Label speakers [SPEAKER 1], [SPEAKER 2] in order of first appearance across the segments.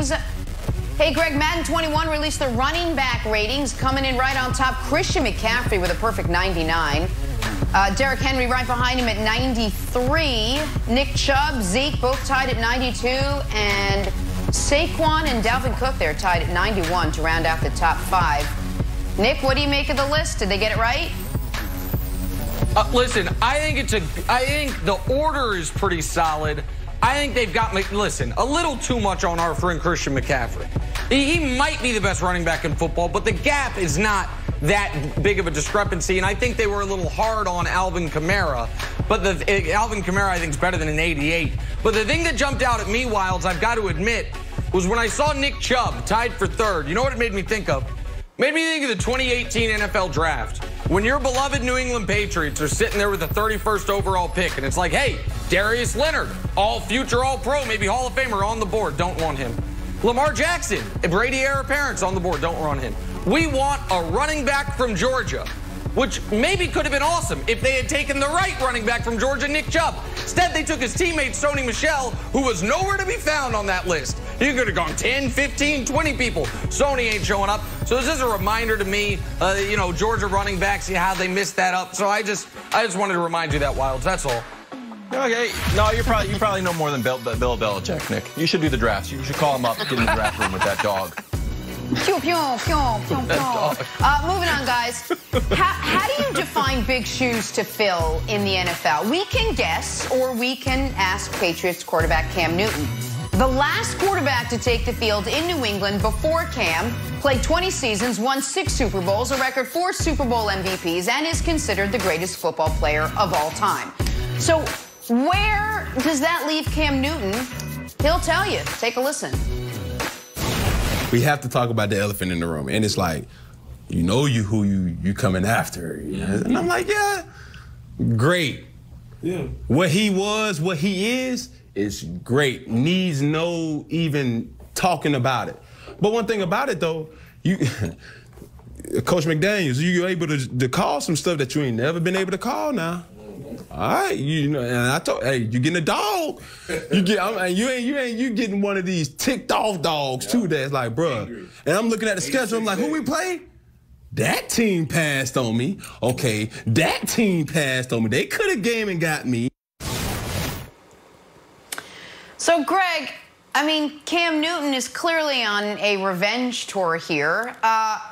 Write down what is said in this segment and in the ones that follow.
[SPEAKER 1] ratings. Hey, Greg, Madden 21 released the running back ratings, coming in right on top. Christian McCaffrey with a perfect 99. Derrick Henry right behind him at 93. Nick Chubb, Zeke both tied at 92. And Saquon and Dalvin Cook, they're tied at 91 to round out the top 5. Nick, what do you make of the list? Did they get it right?
[SPEAKER 2] Listen, I think the order is pretty solid. I think they've got, listen, a little too much on our friend Christian McCaffrey. He might be the best running back in football, but the gap is not that big of a discrepancy, and I think they were a little hard on Alvin Kamara. But Alvin Kamara, I think, is better than an 88. But the thing that jumped out at me, Wilds, I've got to admit, was when I saw Nick Chubb tied for 3rd. You know what it made me think of? Made me think of the 2018 NFL Draft. When your beloved New England Patriots are sitting there with the 31st overall pick, and it's like, hey, Darius Leonard, all-future, all-pro, maybe Hall of Famer on the board, don't want him. Lamar Jackson, Brady heir apparent on the board, don't want him. We want a running back from Georgia, which maybe could have been awesome if they had taken the right running back from Georgia, Nick Chubb. Instead, they took his teammate, Sony Michel, who was nowhere to be found on that list. He could have gone 10, 15, 20 people. Sony ain't showing up. So this is a reminder to me, Georgia running backs, how they missed that up. So I just wanted to remind you that, Wilds. That's all.
[SPEAKER 3] Okay. No, you probably know more than Bill Belichick, Nick. You should do the drafts. You should call him up, get in the draft room with that dog.
[SPEAKER 1] Pew, pew, pew, pew, pew. Moving on, guys. How do you define big shoes to fill in the NFL? We can guess, or we can ask Patriots quarterback Cam Newton. The last quarterback to take the field in New England before Cam played 20 seasons, won 6 Super Bowls, a record 4 Super Bowl MVPs, and is considered the greatest football player of all time. So where does that leave Cam Newton? He'll tell you. Take a listen.
[SPEAKER 4] We have to talk about the elephant in the room, and it's like, who you coming after, And I'm like, yeah, great. Yeah. What he was, what he is great. Needs no even talking about it. But one thing about it though, Coach McDaniels, you're able to call some stuff that you ain't never been able to call now. All right, and I told, hey, you getting a dog? You getting one of these ticked off dogs too. That's like, bruh. And I'm looking at the schedule. I'm like, who we play? That team passed on me. Okay, that team passed on me. They could have game and got me.
[SPEAKER 1] So, Greg, Cam Newton is clearly on a revenge tour here.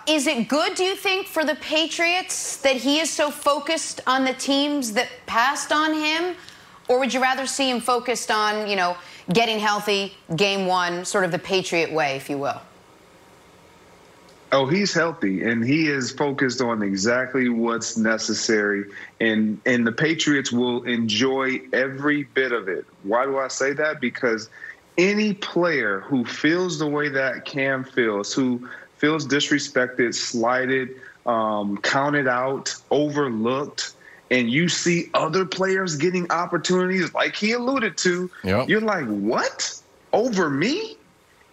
[SPEAKER 1] Is it good, do you think, for the Patriots that he is so focused on the teams that passed on him? Or would you rather see him focused on, getting healthy, game 1, sort of the Patriot way, if you will?
[SPEAKER 5] Oh, he's healthy, and he is focused on exactly what's necessary, and the Patriots will enjoy every bit of it. Why do I say that? Because any player who feels the way that Cam feels, who feels disrespected, slighted, counted out, overlooked, and you see other players getting opportunities like he alluded to, You're like, what? Over me?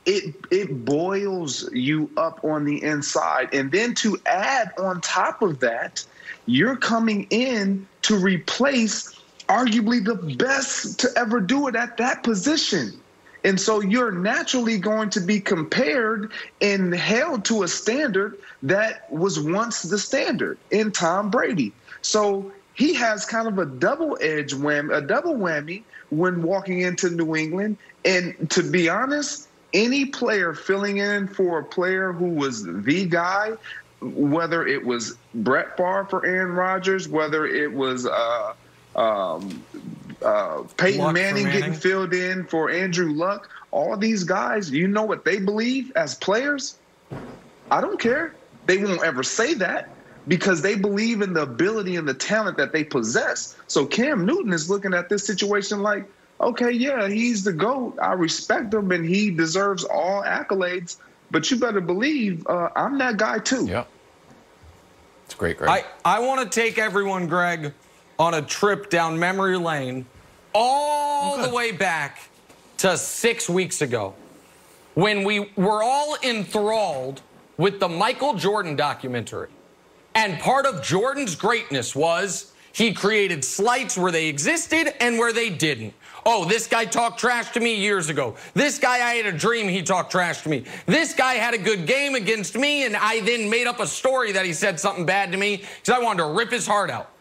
[SPEAKER 5] It boils you up on the inside. And then to add on top of that, you're coming in to replace arguably the best to ever do it at that position. And so you're naturally going to be compared and held to a standard that was once the standard in Tom Brady. So he has kind of a double whammy when walking into New England. And to be honest, any player filling in for a player who was the guy, whether it was Brett Favre for Aaron Rodgers, whether it was Peyton Manning getting filled in for Andrew Luck, all these guys, you know what they believe as players? I don't care. They won't ever say that because they believe in the ability and the talent that they possess. So Cam Newton is looking at this situation like, okay, yeah, he's the GOAT. I respect him, and he deserves all accolades. But you better believe I'm that guy, too.
[SPEAKER 3] Yeah. It's great, Greg.
[SPEAKER 2] I want to take everyone, Greg, on a trip down memory lane all the way back to 6 weeks ago when we were all enthralled with the Michael Jordan documentary. And part of Jordan's greatness was He created slights where they existed and where they didn't. Oh, this guy talked trash to me years ago. This guy, I had a dream he talked trash to me. This guy had a good game against me, and I then made up a story that he said something bad to me because I wanted to rip his heart out.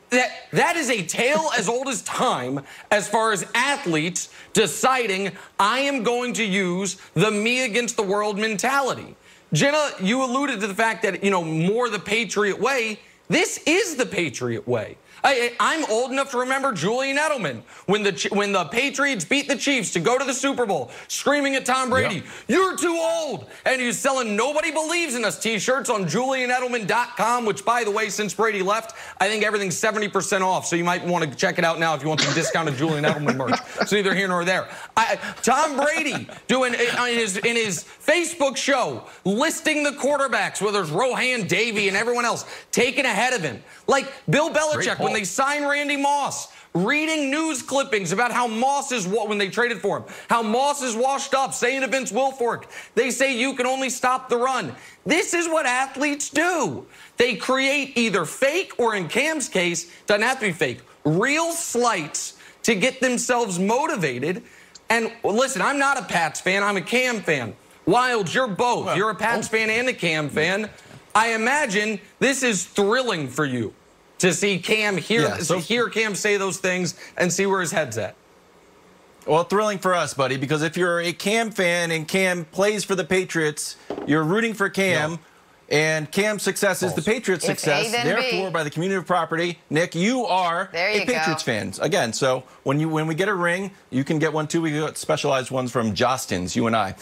[SPEAKER 2] That is a tale as old as time as far as athletes deciding I am going to use the me against the world mentality. Jenna, you alluded to the fact that, more the Patriot way. This is the Patriot way. I'm old enough to remember Julian Edelman when the Patriots beat the Chiefs to go to the Super Bowl, screaming at Tom Brady, yep. You're too old. And he's selling Nobody Believes in Us t-shirts on JulianEdelman.com, which, by the way, since Brady left, I think everything's 70% off. So you might want to check it out now if you want some discounted Julian Edelman merch. It's neither here nor there. Tom Brady doing in his Facebook show, listing the quarterbacks, whether it's Rohan, Davey, and everyone else, taking ahead of him. Like Bill Belichick, when they signed Randy Moss, reading news clippings about how Moss is, when they traded for him, how Moss is washed up, saying to Vince Wilfork, they say you can only stop the run. This is what athletes do. They create either fake, or in Cam's case, doesn't have to be fake, real slights to get themselves motivated. And listen, I'm not a Pats fan, I'm a Cam fan. Wilds, you're both. Well, you're a Pats fan and a Cam fan. I imagine this is thrilling for you to see Cam hear Cam say those things and see where his head's at.
[SPEAKER 3] Well, thrilling for us, buddy, because if you're a Cam fan and Cam plays for the Patriots, you're rooting for Cam, and Cam's success is the Patriots' success. Therefore, by the community of property, Nick, you are a Patriots fan. Again, so when we get a ring, you can get one too. We got specialized ones from Jostens, you and I.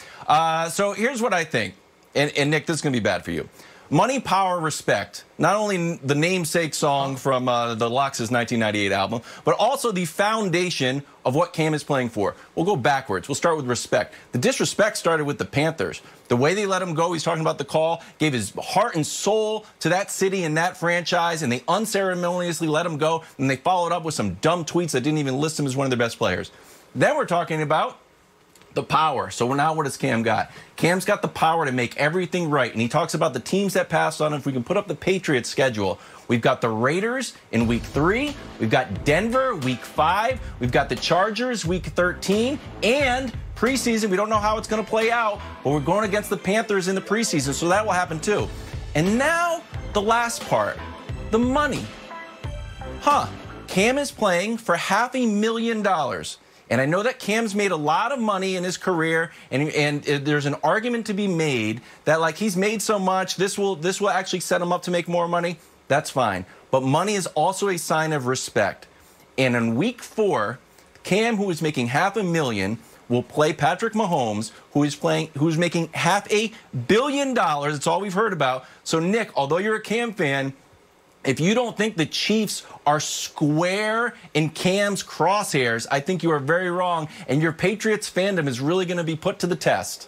[SPEAKER 3] So here's what I think, and Nick, this is going to be bad for you. Money, Power, Respect, not only the namesake song from the Lox's 1998 album, but also the foundation of what Cam is playing for. We'll go backwards. We'll start with respect. The disrespect started with the Panthers. The way they let him go, he's talking about the call, gave his heart and soul to that city and that franchise, and they unceremoniously let him go, and they followed up with some dumb tweets that didn't even list him as one of their best players. Then we're talking about the power. So now what has Cam got? Cam's got the power to make everything right. And he talks about the teams that passed on him. If we can put up the Patriots schedule, we've got the Raiders in week 3. We've got Denver week 5. We've got the Chargers week 13. And preseason, we don't know how it's going to play out, but we're going against the Panthers in the preseason. So that will happen too. And now the last part, the money. Cam is playing for $500,000. And I know that Cam's made a lot of money in his career, and there's an argument to be made that, like, he's made so much, this will actually set him up to make more money. That's fine. But money is also a sign of respect. And in week 4, Cam, who is making $500,000, will play Patrick Mahomes, who's making $500 million. That's all we've heard about. So, Nick, although you're a Cam fan, if you don't think the Chiefs are square in Cam's crosshairs, I think you are very wrong, and your Patriots fandom is really going to be put to the test.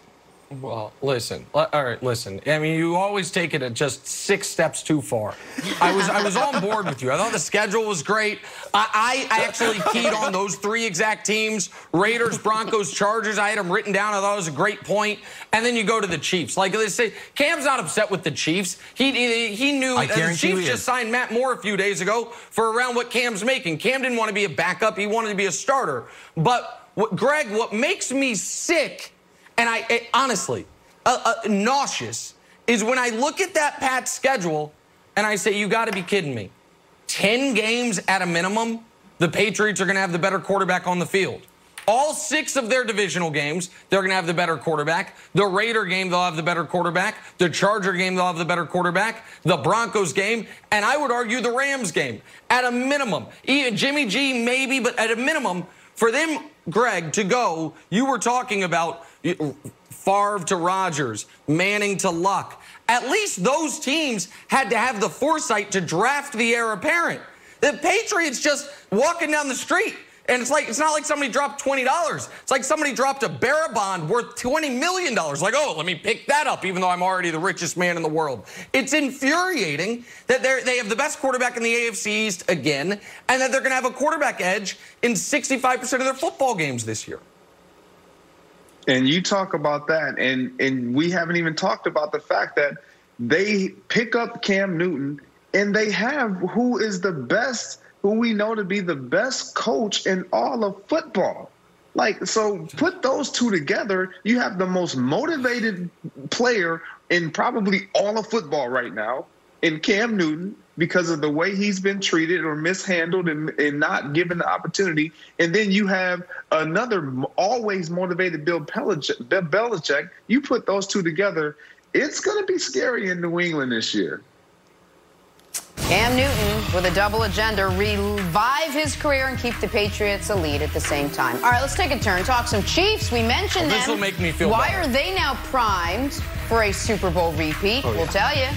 [SPEAKER 2] Well, listen. All right, listen. I mean, you always take it at just 6 steps too far. I was on board with you. I thought the schedule was great. I actually keyed on those 3 exact teams: Raiders, Broncos, Chargers. I had them written down. I thought it was a great point. And then you go to the Chiefs. Like they say, Cam's not upset with the Chiefs. He knew the Chiefs just signed Matt Moore a few days ago for around what Cam's making. Cam didn't want to be a backup. He wanted to be a starter. But, Greg, what makes me sick, and honestly, nauseous, is when I look at that Pats schedule and I say, you got to be kidding me. 10 games at a minimum, the Patriots are going to have the better quarterback on the field. All 6 of their divisional games, they're going to have the better quarterback. The Raider game, they'll have the better quarterback. The Charger game, they'll have the better quarterback. The Broncos game, and I would argue the Rams game. At a minimum, even Jimmy G maybe, but at a minimum, for them, Greg, to go, you were talking about Favre to Rodgers, Manning to Luck. At least those teams had to have the foresight to draft the heir apparent. The Patriots just walking down the street, and it's not like somebody dropped $20. It's like somebody dropped a bearer bond worth $20 million. Like, oh, let me pick that up, even though I'm already the richest man in the world. It's infuriating that they have the best quarterback in the AFC East again, and that they're going to have a quarterback edge in 65% of their football games this year.
[SPEAKER 5] And you talk about that, and we haven't even talked about the fact that they pick up Cam Newton, and they have who is the best who we know to be the best coach in all of football. Like, so put those two together, you have the most motivated player in probably all of football right now in Cam Newton, because of the way he's been treated or mishandled and not given the opportunity. And then you have another always motivated Bill Belichick. You put those two together, it's going to be scary in New England this year.
[SPEAKER 1] Cam Newton with a double agenda, revive his career and keep the Patriots elite at the same time. All right, let's take a turn. Talk some Chiefs. We mentioned them.
[SPEAKER 2] This will make me feel
[SPEAKER 1] Why
[SPEAKER 2] better.
[SPEAKER 1] are they now primed for a Super Bowl repeat? We'll tell you.